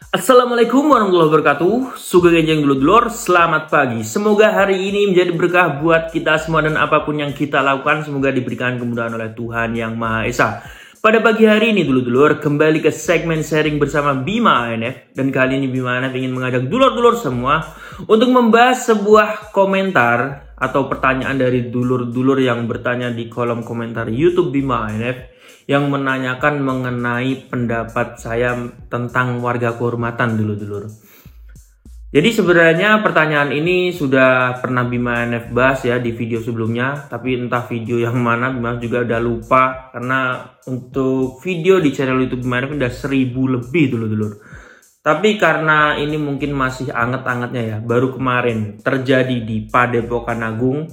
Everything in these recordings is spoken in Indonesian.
Assalamualaikum warahmatullahi wabarakatuh. Sugeng Genjeng dulur-dulur, selamat pagi. Semoga hari ini menjadi berkah buat kita semua dan apapun yang kita lakukan, semoga diberikan kemudahan oleh Tuhan Yang Maha Esa. Pada pagi hari ini dulur-dulur, kembali ke segmen sharing bersama Bima ANF. Dan kali ini Bima ANF ingin mengajak dulur-dulur semua untuk membahas sebuah komentar atau pertanyaan dari dulur-dulur yang bertanya di kolom komentar YouTube Bima ANF, yang menanyakan mengenai pendapat saya tentang warga kehormatan dulur-dulur. Jadi sebenarnya pertanyaan ini sudah pernah Bima ANF bahas ya di video sebelumnya, tapi entah video yang mana Bima juga udah lupa, karena untuk video di channel YouTube Bima ANF udah 1000 lebih dulur-dulur. Tapi karena ini mungkin masih anget-angetnya ya, baru kemarin terjadi di Padepokan Agung,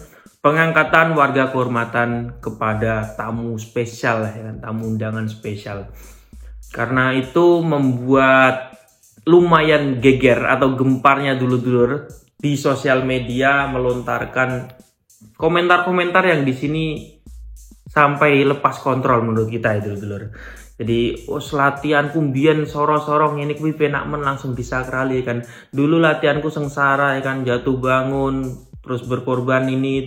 pengangkatan warga kehormatan kepada tamu spesial, ya kan? Tamu undangan spesial. Karena itu membuat lumayan geger atau gemparnya dulur-dulur di sosial media melontarkan komentar-komentar yang di sini sampai lepas kontrol menurut kita ya dulur-dulur. Jadi latihan kumbian sorong-sorong ini kuwi penak men langsung disakrali kan. Dulu latihanku sengsara ya kan, jatuh bangun terus berkorban ini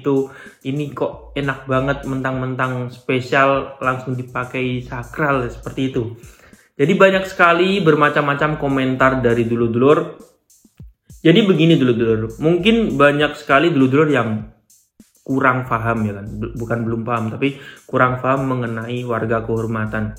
kok enak banget mentang-mentang spesial langsung dipakai sakral seperti itu. Jadi banyak sekali bermacam-macam komentar dari dulur-dulur. Jadi begini dulur-dulur, mungkin banyak sekali dulur-dulur yang kurang paham ya kan, bukan belum paham tapi kurang paham mengenai warga kehormatan.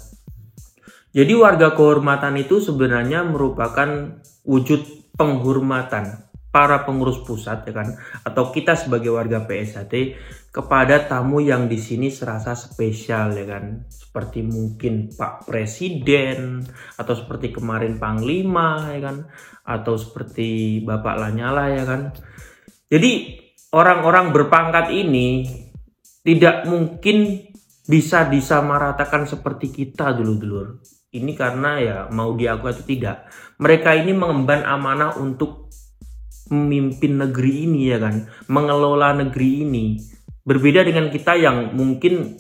Jadi warga kehormatan itu sebenarnya merupakan wujud penghormatan para pengurus pusat ya kan, atau kita sebagai warga PSHT kepada tamu yang di sini serasa spesial ya kan, seperti mungkin Pak Presiden atau seperti kemarin Panglima ya kan, atau seperti Bapak Lanyala ya kan. Jadi orang-orang berpangkat ini tidak mungkin bisa disamaratakan seperti kita dulur-dulur. Ini karena ya mau diakui atau tidak, mereka ini mengemban amanah untuk memimpin negeri ini ya kan, mengelola negeri ini. Berbeda dengan kita yang mungkin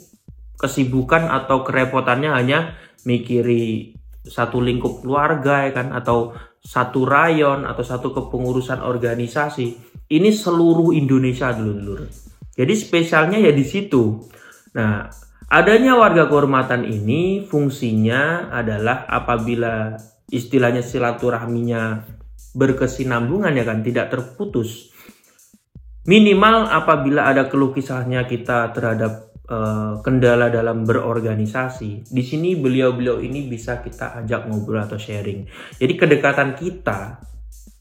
kesibukan atau kerepotannya hanya mikiri satu lingkup keluarga ya kan, atau satu rayon atau satu kepengurusan organisasi. Ini seluruh Indonesia dulu. Jadi spesialnya ya di situ. Nah, adanya warga kehormatan ini fungsinya adalah apabila istilahnya silaturahminya berkesinambungan ya kan, tidak terputus. Minimal apabila ada keluh kisahnya kita terhadap kendala dalam berorganisasi, di sini beliau-beliau ini bisa kita ajak ngobrol atau sharing. Jadi kedekatan kita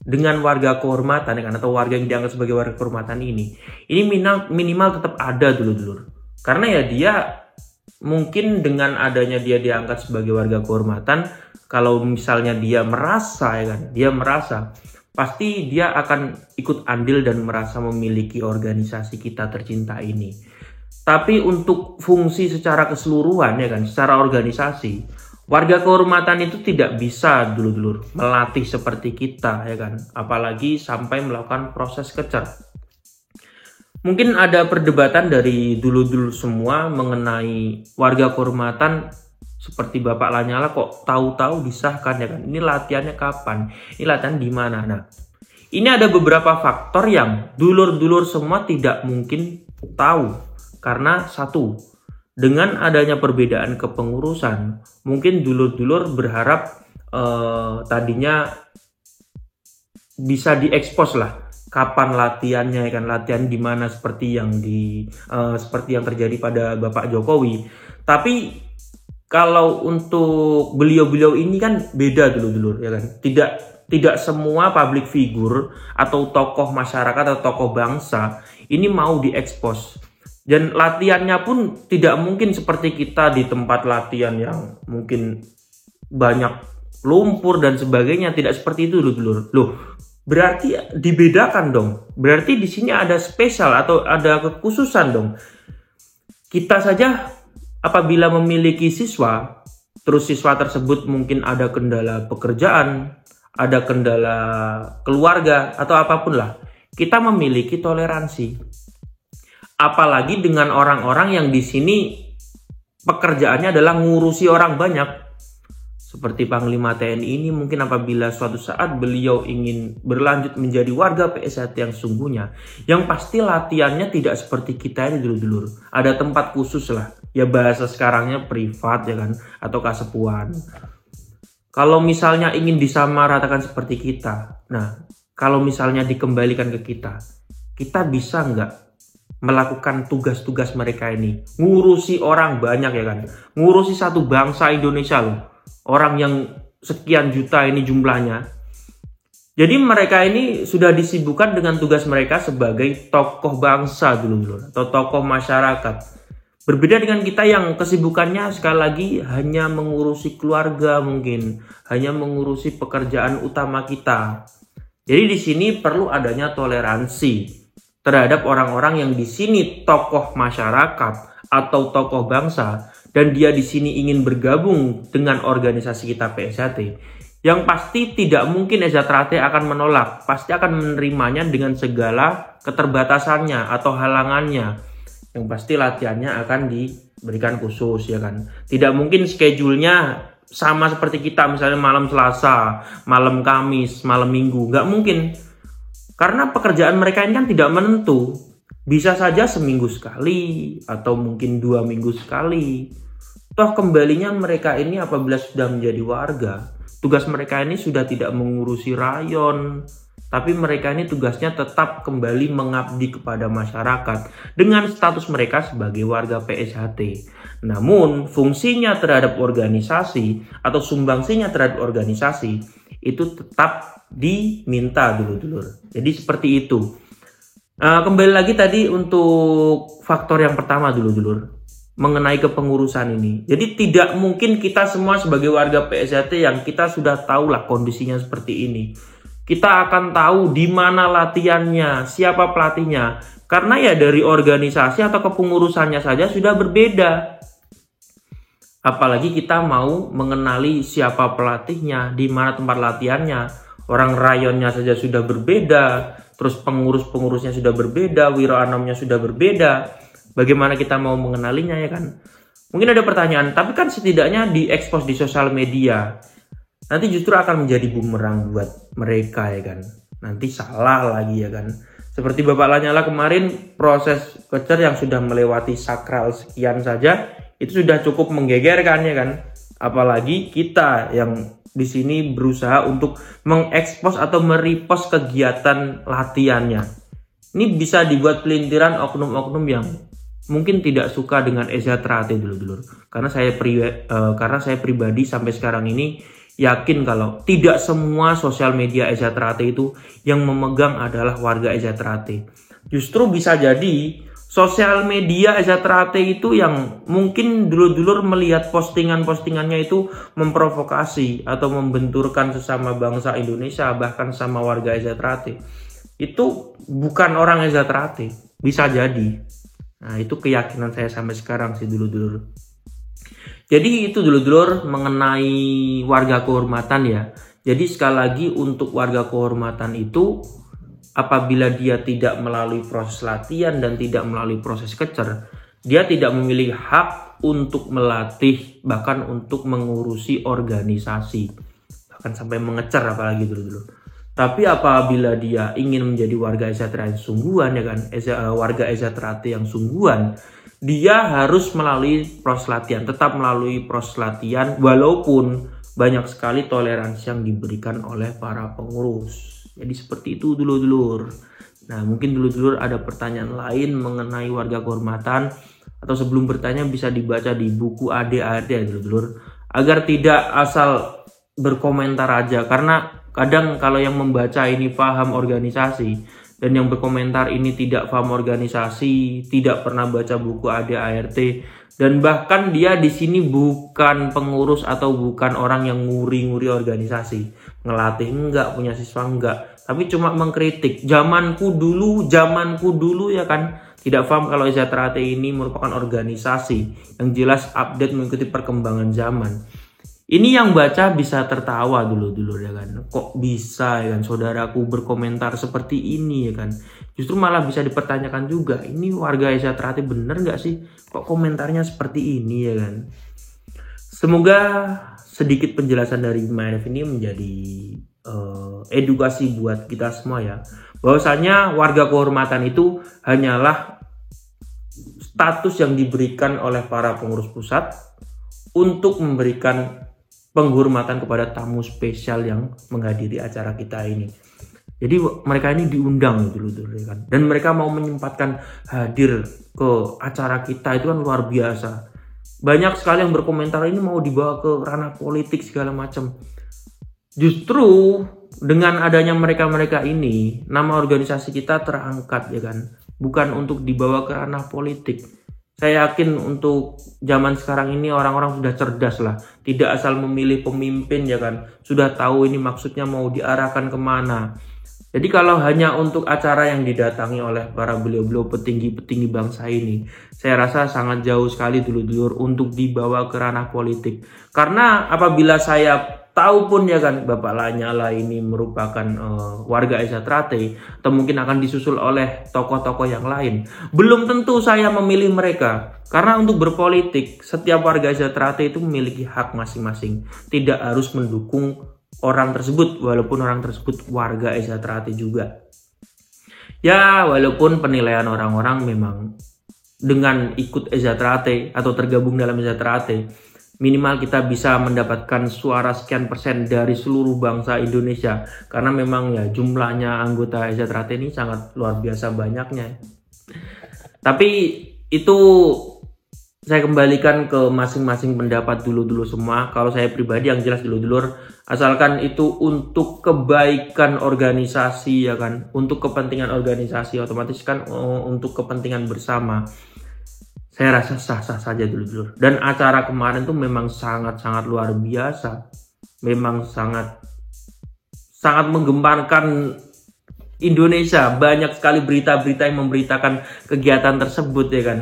dengan warga kehormatan ya kan, atau warga yang dianggap sebagai warga kehormatan ini minimal tetap ada dulur-dulur. Karena ya dia mungkin dengan adanya dia diangkat sebagai warga kehormatan, kalau misalnya dia merasa ya kan, dia merasa pasti dia akan ikut andil dan merasa memiliki organisasi kita tercinta ini. Tapi untuk fungsi secara keseluruhan ya kan, secara organisasi, warga kehormatan itu tidak bisa dulur-dulur melatih seperti kita ya kan, apalagi sampai melakukan proses kecer. Mungkin ada perdebatan dari dulur-dulur semua mengenai warga kehormatan seperti Bapak Lanyala kok tahu-tahu disahkan ya kan. Ini latihannya kapan? Ini latihan di mana? Nah, ini ada beberapa faktor yang dulur-dulur semua tidak mungkin tahu. Karena satu, dengan adanya perbedaan kepengurusan, mungkin dulur-dulur berharap tadinya bisa diekspos lah. Kapan latihannya ya kan, latihan di mana seperti yang terjadi pada Bapak Jokowi. Tapi kalau untuk beliau-beliau ini kan beda dulur-dulur ya kan. Tidak semua public figure atau tokoh masyarakat atau tokoh bangsa ini mau diekspos. Dan latihannya pun tidak mungkin seperti kita di tempat latihan yang mungkin banyak lumpur dan sebagainya, tidak seperti itu dulur-dulur. Loh, berarti dibedakan dong. Berarti di sini ada spesial atau ada kekhususan dong. Kita saja apabila memiliki siswa, terus siswa tersebut mungkin ada kendala pekerjaan, ada kendala keluarga, atau apapun lah, kita memiliki toleransi. Apalagi dengan orang-orang yang di sini pekerjaannya adalah ngurusi orang banyak. seperti Panglima TNI ini mungkin apabila suatu saat beliau ingin berlanjut menjadi warga PSHT yang sungguhnya, yang pasti latihannya tidak seperti kita ini dulur-dulur. Ada tempat khusus lah, ya bahasa sekarangnya privat ya kan, atau kasepuan. Kalau misalnya ingin disamaratakan seperti kita, nah kalau misalnya dikembalikan ke kita bisa nggak melakukan tugas-tugas mereka ini? Ngurusi orang banyak ya kan, ngurusi satu bangsa Indonesia loh. Orang yang sekian juta ini jumlahnya. Jadi mereka ini sudah disibukkan dengan tugas mereka sebagai tokoh bangsa dulu atau tokoh masyarakat. Berbeda dengan kita yang kesibukannya sekali lagi hanya mengurusi keluarga mungkin, hanya mengurusi pekerjaan utama kita. Jadi di sini perlu adanya toleransi terhadap orang-orang yang di sini tokoh masyarakat atau tokoh bangsa, dan dia di sini ingin bergabung dengan organisasi kita PSHT, yang pasti tidak mungkin EZA Trate akan menolak, pasti akan menerimanya dengan segala keterbatasannya atau halangannya. Yang pasti latihannya akan diberikan khusus ya kan. Tidak mungkin schedule-nya sama seperti kita, misalnya malam Selasa, malam Kamis, malam Minggu, nggak mungkin. Karena pekerjaan mereka ini kan tidak menentu. Bisa saja seminggu sekali atau mungkin 2 minggu sekali. Toh kembalinya mereka ini apabila sudah menjadi warga, tugas mereka ini sudah tidak mengurusi rayon, tapi mereka ini tugasnya tetap kembali mengabdi kepada masyarakat dengan status mereka sebagai warga PSHT. Namun fungsinya terhadap organisasi atau sumbangsinya terhadap organisasi itu tetap diminta dulur-dulur. Jadi seperti itu. Kembali lagi tadi untuk faktor yang pertama dulur-dulur mengenai kepengurusan ini. Jadi tidak mungkin kita semua sebagai warga PSHT yang kita sudah tahu lah kondisinya seperti ini. Kita akan tahu di mana latihannya, siapa pelatihnya. Karena ya dari organisasi atau kepengurusannya saja sudah berbeda. Apalagi kita mau mengenali siapa pelatihnya, di mana tempat latihannya. Orang rayonnya saja sudah berbeda. Terus pengurus-pengurusnya sudah berbeda, wiro anomnya sudah berbeda. Bagaimana kita mau mengenalinya ya kan? Mungkin ada pertanyaan, tapi kan setidaknya diekspos di sosial media. Nanti justru akan menjadi bumerang buat mereka ya kan. Nanti salah lagi ya kan. Seperti Bapak Lanyala kemarin, proses kecer yang sudah melewati sakral sekian saja, itu sudah cukup menggegerkan ya kan. Apalagi kita yang di sini berusaha untuk mengekspos atau merepost kegiatan latihannya. Ini bisa dibuat pelintiran oknum-oknum yang mungkin tidak suka dengan EZA Trate dulur-dulur. Karena saya pribadi sampai sekarang ini yakin kalau tidak semua sosial media EZA Trate itu yang memegang adalah warga EZA Trate. Justru bisa jadi sosial media EZA Trate itu yang mungkin dulur-dulur melihat postingan-postingannya itu memprovokasi atau membenturkan sesama bangsa Indonesia, bahkan sama warga EZA Trate. Itu bukan orang EZA Trate, bisa jadi. Nah itu keyakinan saya sampai sekarang sih dulur-dulur. Jadi itu dulur-dulur mengenai warga kehormatan ya. Jadi sekali lagi untuk warga kehormatan itu, apabila dia tidak melalui proses latihan dan tidak melalui proses kecer, dia tidak memiliki hak untuk melatih, bahkan untuk mengurusi organisasi, bahkan sampai mengecer apalagi dulu. Tapi apabila dia ingin menjadi warga EZA Trate yang sungguhan ya kan, warga EZA Trate yang sungguhan, dia harus melalui proses latihan, tetap melalui proses latihan, walaupun banyak sekali toleransi yang diberikan oleh para pengurus. Jadi seperti itu dulur-dulur. Nah mungkin dulur-dulur ada pertanyaan lain mengenai warga kehormatan, atau sebelum bertanya bisa dibaca di buku AD-AD dulur-dulur, agar tidak asal berkomentar aja. Karena kadang kalau yang membaca ini paham organisasi dan yang berkomentar ini tidak paham organisasi, tidak pernah baca buku AD-ART, dan bahkan dia di sini bukan pengurus atau bukan orang yang nguri-nguri organisasi, ngelatih enggak, punya siswa enggak, tapi cuma mengkritik. Zamanku dulu ya kan, tidak paham kalau EZA Trate ini merupakan organisasi yang jelas update mengikuti perkembangan zaman. Ini yang baca bisa tertawa dulu ya kan. Kok bisa ya kan saudaraku berkomentar seperti ini ya kan. Justru malah bisa dipertanyakan juga, ini warga EZA Trate bener nggak sih? Kok komentarnya seperti ini ya kan. Semoga sedikit penjelasan dari Bima NF ini menjadi edukasi buat kita semua ya. Bahwasanya warga kehormatan itu hanyalah status yang diberikan oleh para pengurus pusat untuk memberikan penghormatan kepada tamu spesial yang menghadiri acara kita ini. Jadi mereka ini diundang dulu kan, dan mereka mau menyempatkan hadir ke acara kita itu kan luar biasa. Banyak sekali yang berkomentar ini mau dibawa ke ranah politik segala macam. Justru dengan adanya mereka-mereka ini, nama organisasi kita terangkat ya kan, bukan untuk dibawa ke ranah politik. Saya yakin untuk zaman sekarang ini orang-orang sudah cerdas lah, tidak asal memilih pemimpin ya kan, sudah tahu ini maksudnya mau diarahkan kemana. Jadi kalau hanya untuk acara yang didatangi oleh para beliau-beliau petinggi-petinggi bangsa ini, saya rasa sangat jauh sekali dulur-dulur untuk dibawa ke ranah politik. Karena apabila saya tahu pun ya kan Bapak Lanyala ini merupakan warga Eza Trate, atau mungkin akan disusul oleh tokoh-tokoh yang lain, belum tentu saya memilih mereka. Karena untuk berpolitik, setiap warga Eza Trate itu memiliki hak masing-masing, tidak harus mendukung orang tersebut walaupun orang tersebut warga Eza Trate juga. Ya walaupun penilaian orang-orang memang dengan ikut Eza Trate atau tergabung dalam Eza Trate, minimal kita bisa mendapatkan suara sekian persen dari seluruh bangsa Indonesia. Karena memang ya jumlahnya anggota Eza Trate ini sangat luar biasa banyaknya. Tapi itu saya kembalikan ke masing-masing pendapat dulu semua. Kalau saya pribadi yang jelas dulur-dulur, asalkan itu untuk kebaikan organisasi ya kan, untuk kepentingan organisasi, otomatis kan untuk kepentingan bersama. Saya rasa sah-sah saja dulur-dulur. Dan acara kemarin tuh memang sangat-sangat luar biasa. Memang sangat menggemparkan Indonesia. Banyak sekali berita-berita yang memberitakan kegiatan tersebut ya kan.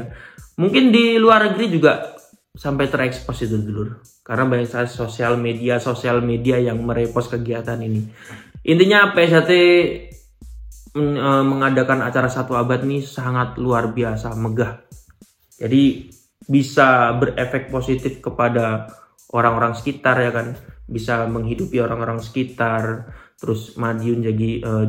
Mungkin di luar negeri juga sampai terekspos itu dulur. Karena banyak sekali sosial media yang merepost kegiatan ini. Intinya PSHT mengadakan acara 1 abad ini sangat luar biasa, megah. Jadi bisa berefek positif kepada orang-orang sekitar ya kan. Bisa menghidupi orang-orang sekitar. Terus Madiun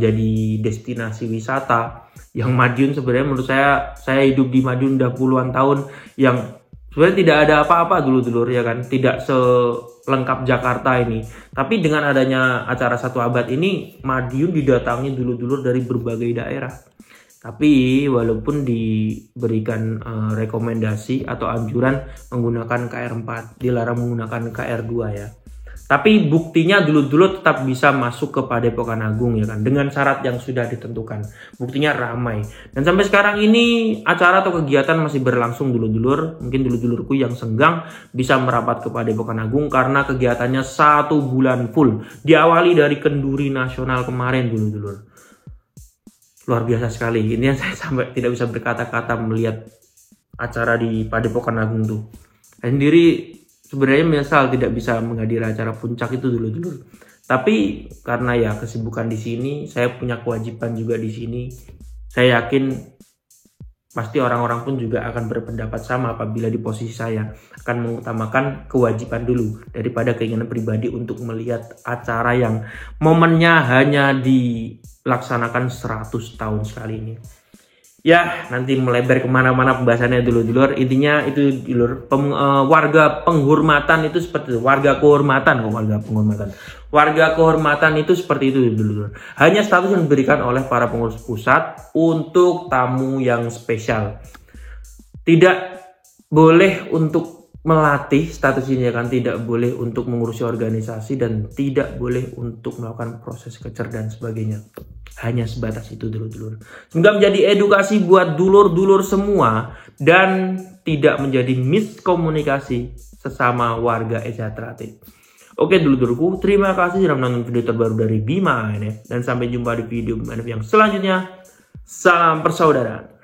jadi destinasi wisata. Yang Madiun sebenarnya menurut saya hidup di Madiun udah puluhan tahun, yang sebenarnya tidak ada apa-apa dulur-dulur ya kan, tidak selengkap Jakarta ini. Tapi dengan adanya acara 1 abad ini, Madiun didatangi dulur-dulur dari berbagai daerah. Tapi walaupun diberikan rekomendasi atau anjuran menggunakan KR4, dilarang menggunakan KR2 ya. Tapi buktinya dulu-dulu tetap bisa masuk ke Padepokan Agung ya kan, dengan syarat yang sudah ditentukan. Buktinya ramai. Dan sampai sekarang ini acara atau kegiatan masih berlangsung dulur-dulur. Mungkin dulur-dulurku yang senggang bisa merapat ke Padepokan Agung karena kegiatannya 1 bulan full. Diawali dari Kenduri Nasional kemarin dulur-dulur. Luar biasa sekali. Ini saya sampai tidak bisa berkata-kata melihat acara di Padepokan Agung tuh. Saya sendiri sebenarnya menyesal tidak bisa menghadiri acara puncak itu dulu. Tapi karena ya kesibukan di sini, saya punya kewajiban juga di sini. Saya yakin pasti orang-orang pun juga akan berpendapat sama apabila di posisi saya akan mengutamakan kewajiban dulu daripada keinginan pribadi untuk melihat acara yang momennya hanya dilaksanakan 100 tahun sekali ini. Ya, nanti melebar kemana-mana pembahasannya dulur-dulur. Intinya itu dulur, warga penghormatan itu seperti itu. Warga kehormatan itu seperti itu dulur. Hanya status yang diberikan oleh para pengurus pusat untuk tamu yang spesial. Tidak boleh untuk melatih status ini kan, tidak boleh untuk mengurusi organisasi, dan tidak boleh untuk melakukan proses kecer dan sebagainya. Hanya sebatas itu dulur-dulur. Semoga menjadi edukasi buat dulur-dulur semua dan tidak menjadi miskomunikasi sesama warga Eza Trate. Oke dulur-dulurku, terima kasih sudah menonton video terbaru dari Bima NF, dan sampai jumpa di video Bima NF yang selanjutnya. Salam persaudaraan.